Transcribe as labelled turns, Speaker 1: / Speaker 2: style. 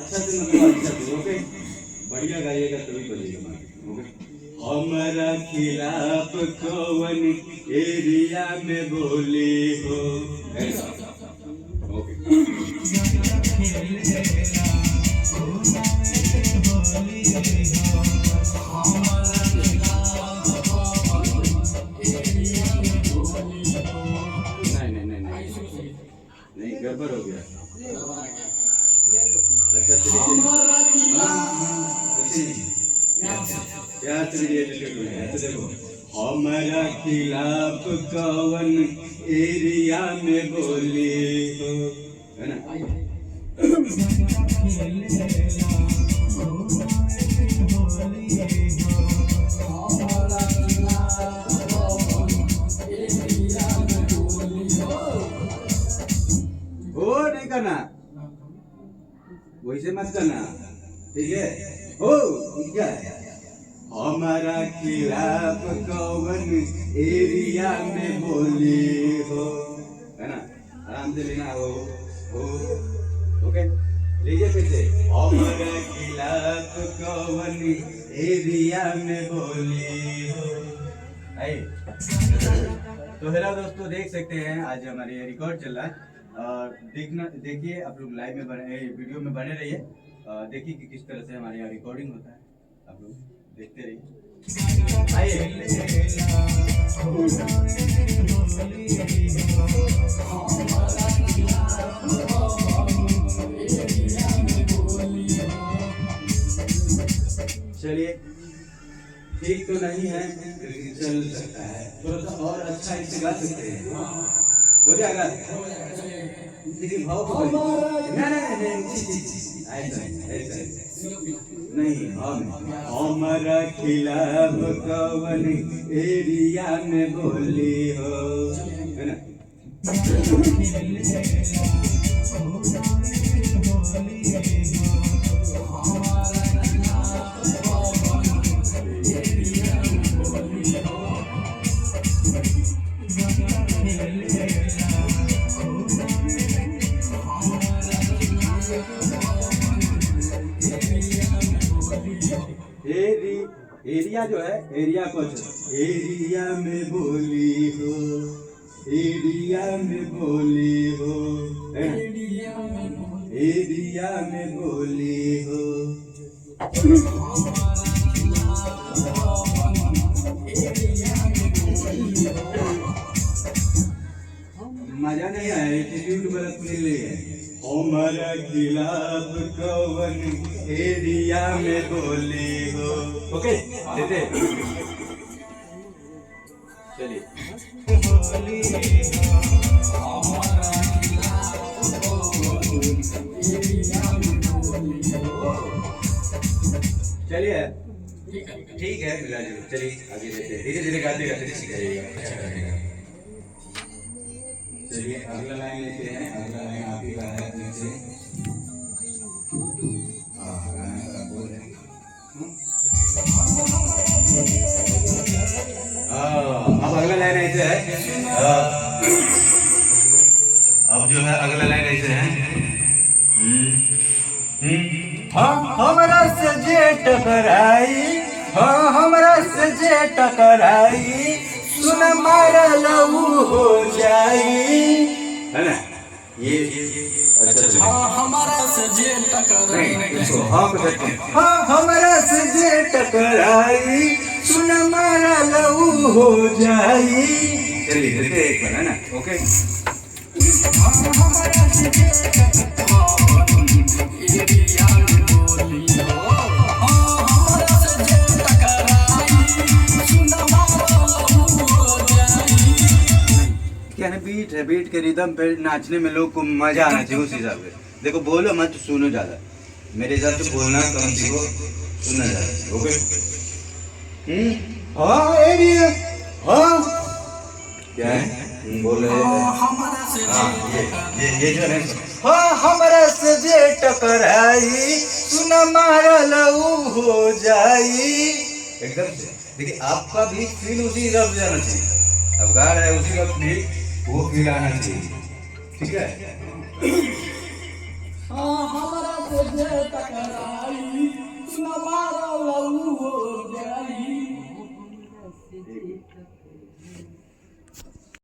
Speaker 1: अच्छा से मतलब अच्छा से, ओके, बढ़िया गाइएगा तभी बजेगा, ओके। हमारा खिलाफ कौन एरिया में बोली हो, ऐसा, ओके। नहीं गड़बड़ हो गया। अच्छा प्यार से देखो, हमारा खिलाफ कौन एरिया में बोली हो, है ना। वो नहीं करना, वैसे मत करना, ठीक है। हो क्या है, हमारा खिलाफ कौन एरिया में बोली हो, है ना। आराम से लेना, हो ओके। लीजिए फिर से, हमारा खिलाफ कौन एरिया में बोली हो। तो हेलो दोस्तों, देख सकते हैं आज हमारे रिकॉर्ड चल रहा है। देखिए आप लोग लाइव में बने, वीडियो में बने रहिए, देखिए कि किस तरह से हमारे यहाँ रिकॉर्डिंग होता है, आप लोग देखते रहिए। चलिए, ठीक तो नहीं है, चल सकता है, थोड़ा सा और अच्छा इससे गा सकते हैं, हो जाएगा। देखिए भाव को नहीं, हमारा खिलाफ कौन एरिया में बोली हो, है ना। एरिया जो है, एरिया कुछ एरिया में बोली हो, एरिया में बोली हो, एरिया में बोली हो। मजा नहीं आया, एटीट्यूड गलत नहीं ले है। हमारा खिलाफ कौन एरिया में बोली हो, ओके देते। चलिए, चलिए ठीक है, मिला जुल, चलिए आगे देते हैं, धीरे धीरे गाते गाते सीखिएगा, अच्छा रहेगा। चलिए अगला लाइन लेते हैं, अगला लाइन आप ही का है, नीचे गाना का बोल है। अब अगला लाइन ऐसे है, अब जो है अगला लाइन ऐसे है, हमरा से जे टकराई, हमरा से जे टकराई, सुन मारा लहू हो जाई, है ना। ये अच्छा,
Speaker 2: हमारा से जे टकराई,
Speaker 1: हमरा से जे टकराई, सुन मारा लहू हो जाई। चलिए देखते एक बार, है ना, ओके। हमारा से जे बीट है, बीट के रिदम पे नाचने में लोग को मजा आना चाहिए, उस हिसाब से देखो। बोलो मत, सुनो ज्यादा, मेरे हिसाब से बोलना कम सीखो, सुनना ज्यादा, ओके। हाँ एरिया, हाँ क्या है बोल रहे हैं, ये जो है, हाँ हमारा से जे टकराई, सुन मारा लहू हो जाई, एकदम से। देखिए आपका भी फील उसी हिसाब से जाना चाहिए, अब गा रहा है उसी का फील, वो फील आना चाहिए, ठीक है।
Speaker 2: हमारा से जे टकराई न मारो लहू हो जाई।